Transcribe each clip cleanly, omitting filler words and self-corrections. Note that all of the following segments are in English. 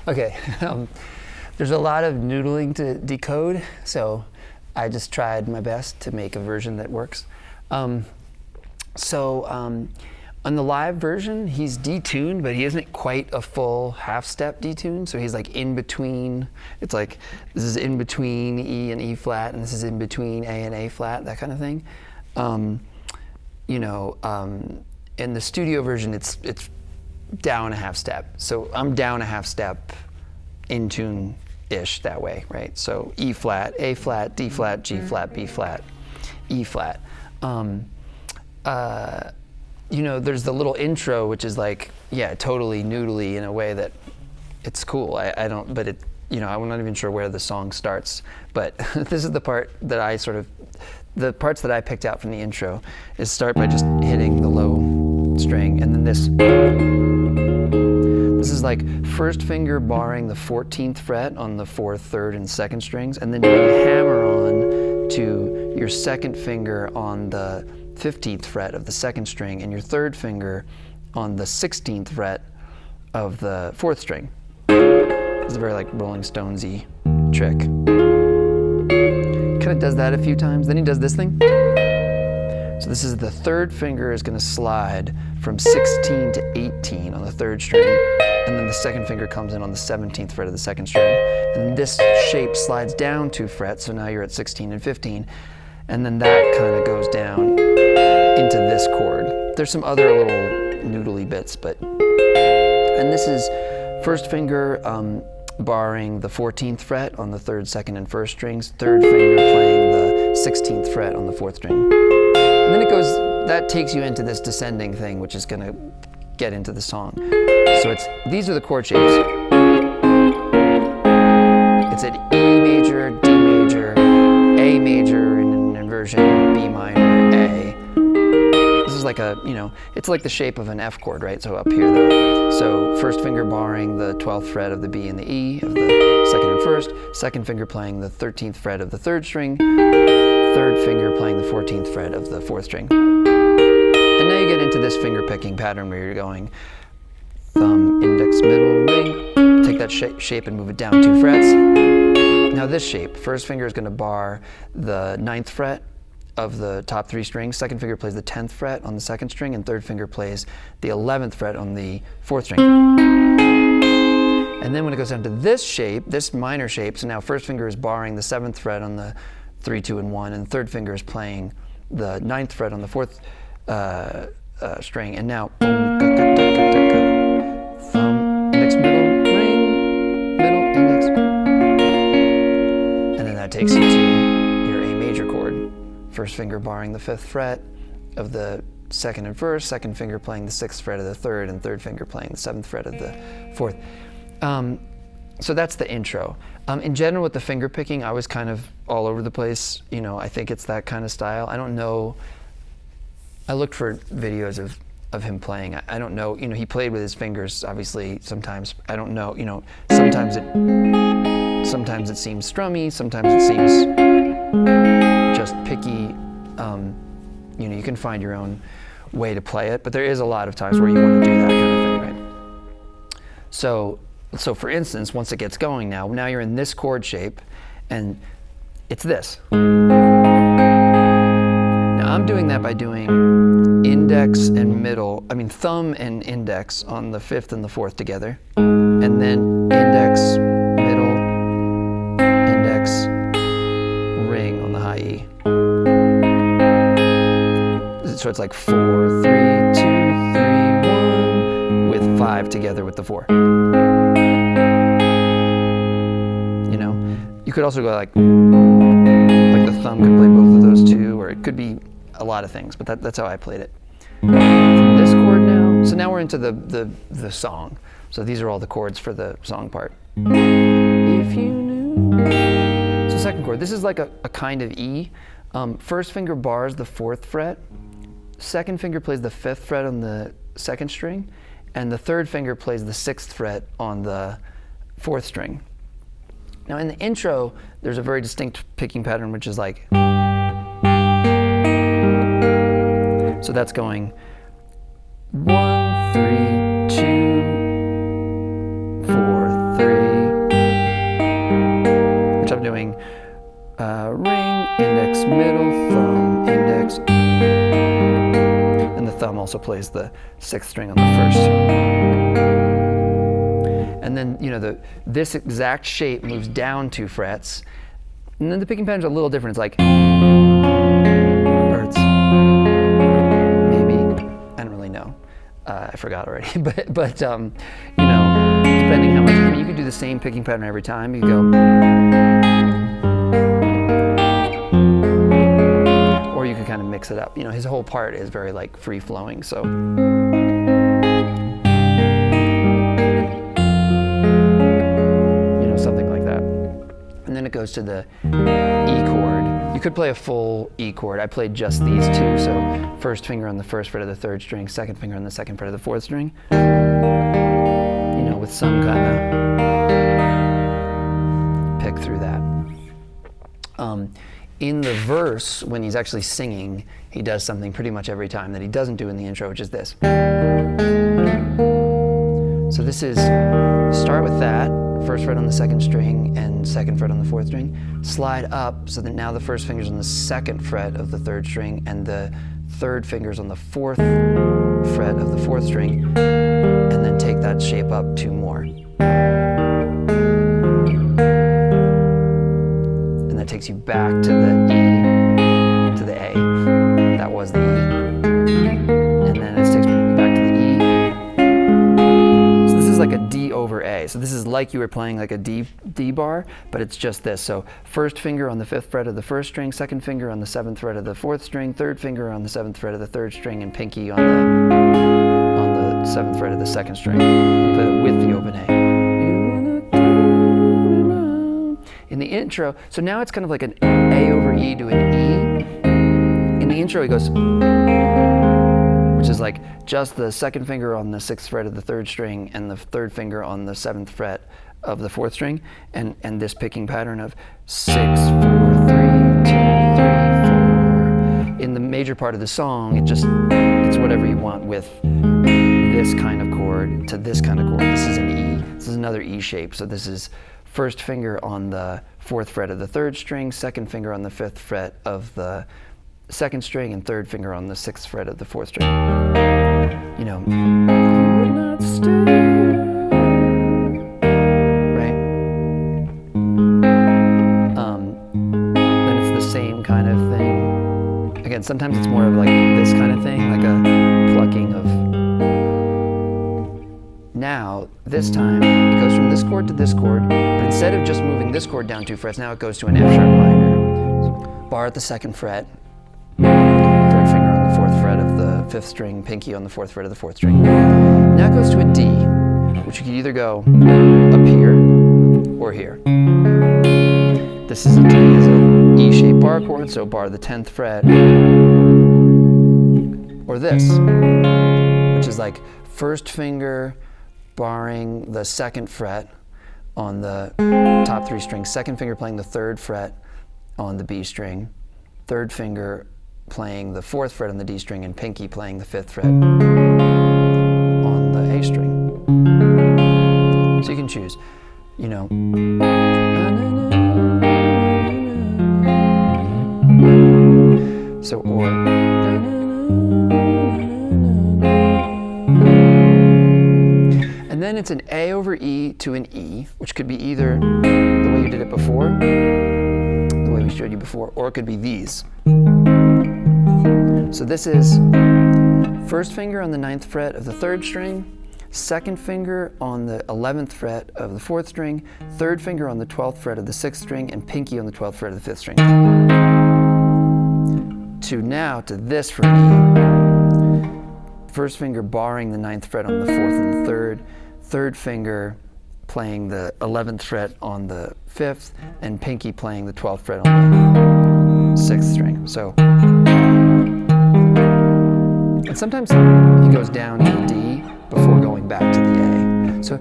Okay, there's a lot of noodling to decode, so I just tried my best to make a version that works. On the live version, he's detuned, but he isn't quite a full half step detune, so he's like in between. It's like, this is in between E and E flat, and this is in between A and A flat, that kind of thing. In the studio version, it's down a half step. So I'm down a half step in tune-ish that way, right? So E flat, A flat, D flat, G flat, B flat, E flat. There's the little intro, which is like, yeah, totally noodly in a way that it's cool. I'm not even sure where the song starts, but this is the part that the parts that I picked out from the intro is start by just hitting the low string, and then this is like first finger barring the 14th fret on the 4th, 3rd, and 2nd strings, and then you hammer on to your 2nd finger on the 15th fret of the 2nd string and your 3rd finger on the 16th fret of the 4th string. It's a very like Rolling Stonesy trick. Kind of does that a few times. Then he does this thing. So this is the 3rd finger is going to slide from 16 to 18 on the 3rd string, and then the 2nd finger comes in on the 17th fret of the 2nd string. And this shape slides down 2 frets, so now you're at 16 and 15. And then that kind of goes down into this chord. There's some other little noodly bits, and this is first finger barring the 14th fret on the 3rd, 2nd, and 1st strings, 3rd finger playing the 16th fret on the 4th string. And then that takes you into this descending thing, which is gonna get into the song. So these are the chord shapes. It's at E major, D major, A major in an inversion, B minor, A. This is like it's like the shape of an F chord, right? So up here though. So first finger barring the 12th fret of the B and the E of the 2nd and 1st, 2nd finger playing the 13th fret of the 3rd string, 3rd finger playing the 14th fret of the 4th string. And now you get into this finger picking pattern where you're going thumb, index, middle, ring, take that shape and move it down 2 frets. Now this shape, first finger is going to bar the 9th fret of the top 3 strings, 2nd finger plays the 10th fret on the 2nd string, and 3rd finger plays the 11th fret on the 4th string. And then when it goes down to this shape, this minor shape, so now first finger is barring the 7th fret on the 3, 2, and 1, and 3rd finger is playing the 9th fret on the 4th string, and now boom, thumb, index, middle, ring, middle, index, and then that takes you to your A major chord. First finger barring the 5th fret of the 2nd and 1st, 2nd finger playing the 6th fret of the 3rd, and 3rd finger playing the 7th fret of the 4th. So that's the intro. In general, with the finger picking, I was kind of all over the place. I think it's that kind of style. I don't know. I looked for videos of him playing. I don't know. He played with his fingers, obviously, sometimes. I don't know. Sometimes it seems strummy. Sometimes it seems just picky. You can find your own way to play it, but there is a lot of times where you want to do that kind of thing, right? So for instance, once it gets going now you're in this chord shape, and it's this. Now I'm doing that by doing thumb and index on the 5th and the 4th together, and then index, middle, index, ring on the high E. So it's like 4, 3, 2, 3, 1, with 5 together with the 4. You could also go like the thumb could play both of those too, or it could be a lot of things, but that's how I played it. From this chord now, so now we're into the song. So these are all the chords for the song part. If you knew. So 2nd chord, this is like a kind of E. First finger bars the 4th fret, 2nd finger plays the 5th fret on the 2nd string, and the 3rd finger plays the 6th fret on the 4th string. Now in the intro, there's a very distinct picking pattern, which is like, so that's going 1, 3, 2, 4, 3, middle, thumb, index, and the thumb also plays the 6th string on the 1st. And then, you know, this exact shape moves down 2 frets, and then the picking pattern's a little different. It's like, or it's maybe, I don't really know. I forgot already, but you know, depending how much, I mean, you could do the same picking pattern every time. You could go, or you could kind of mix it up. You know, his whole part is very like free flowing, so. You know, something like that. And then it goes to the E chord. You could play a full E chord. I played just these two, so 1st finger on the 1st fret of the 3rd string, 2nd finger on the 2nd fret of the 4th string. You know, with some kind of pick through that. In the verse, when he's actually singing, he does something pretty much every time that he doesn't do in the intro, which is this. So this is, start with that, 1st fret on the 2nd string and 2nd fret on the 4th string, slide up so that now the 1st finger's on the 2nd fret of the 3rd string and the 3rd finger's on the 4th fret of the 4th string, and then take that shape up 2 more. And that takes you back to the E, to the A. That was the E. And then it takes you back to the E. So this is like a D over A. So this is like you were playing like a D bar, but it's just this. So 1st finger on the 5th fret of the 1st string, 2nd finger on the 7th fret of the 4th string, 3rd finger on the 7th fret of the 3rd string, and pinky on the 7th fret of the 2nd string. You play it with the open A. In the intro, so now it's kind of like an A over E to an E. In the intro, he goes, which is like just the 2nd finger on the 6th fret of the 3rd string and the 3rd finger on the 7th fret of the 4th string, and this picking pattern of 6, 4, 3, 2, 3, 4. In the major part of the song, it's whatever you want with this kind of chord to this kind of chord. This is an E. This is another E shape. So this is 1st finger on the 4th fret of the 3rd string, 2nd finger on the 5th fret of the 2nd string, and 3rd finger on the 6th fret of the 4th string. You know, you would not stay. Right? Then it's the same kind of thing. Again, sometimes it's more of like this kind of thing, like a plucking of. Now, this time, it goes from this chord to this chord, but instead of just moving this chord down 2 frets, now it goes to an F sharp minor. Bar at the 2nd fret, 3rd finger on the 4th fret of the 5th string, pinky on the 4th fret of the 4th string. Now it goes to a D, which you can either go up here or here. This is a D, is an E-shaped bar chord, so bar the 10th fret. Or this, which is like 1st finger, barring the 2nd fret on the top 3 strings, 2nd finger playing the 3rd fret on the B string, 3rd finger playing the 4th fret on the D string, and pinky playing the 5th fret on the A string. So you can choose, you know. So, or. And then it's an A over E to an E, which could be either the way you did it before, the way we showed you before, or it could be these. So this is 1st finger on the 9th fret of the 3rd string, 2nd finger on the 11th fret of the 4th string, 3rd finger on the 12th fret of the 6th string, and pinky on the 12th fret of the 5th string. To this for an E. 1st finger barring the 9th fret on the 4th and the 3rd, 3rd finger playing the 11th fret on the 5th, and pinky playing the 12th fret on the 6th string. So, and sometimes he goes down to the D before going back to the A. So,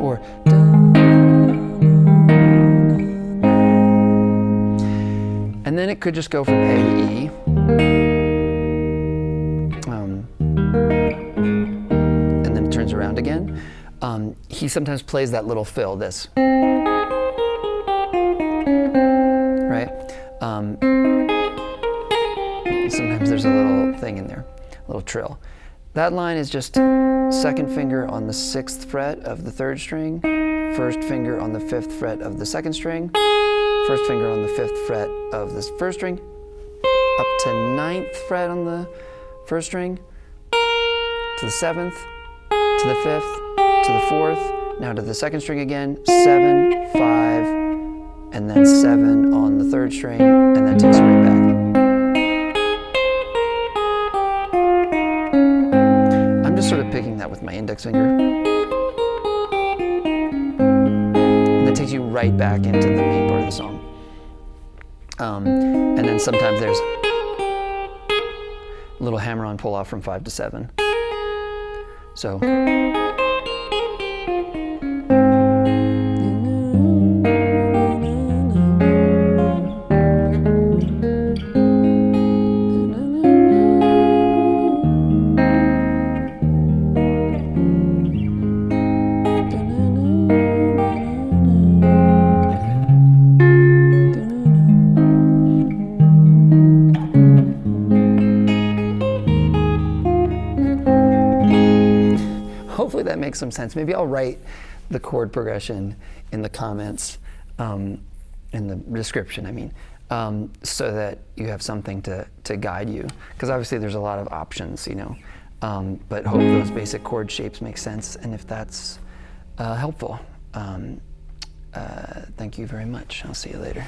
or, and then it could just go from A to E. And then it turns around again. He sometimes plays that little fill, this. sometimes there's a little thing in there, a little trill. That line is just second finger on the 6th fret of the 3rd string, first finger on the 5th fret of the 2nd string, first finger on the 5th fret of the 1st string, up to 9th fret on the 1st string, to the 7th, to the 5th, to the 4th, now to the 2nd string again, 7, 5, and then 7 on the 3rd string, and that takes you right back. I'm just sort of picking that with my index finger. And that takes you right back into the main part of the song. And then sometimes there's a little hammer-on pull-off from 5 to 7. So. Hopefully that makes some sense. Maybe I'll write the chord progression in the comments, in the description, I mean, so that you have something to guide you. Because obviously there's a lot of options, you know, but hope those basic chord shapes make sense. And if that's helpful, thank you very much. I'll see you later.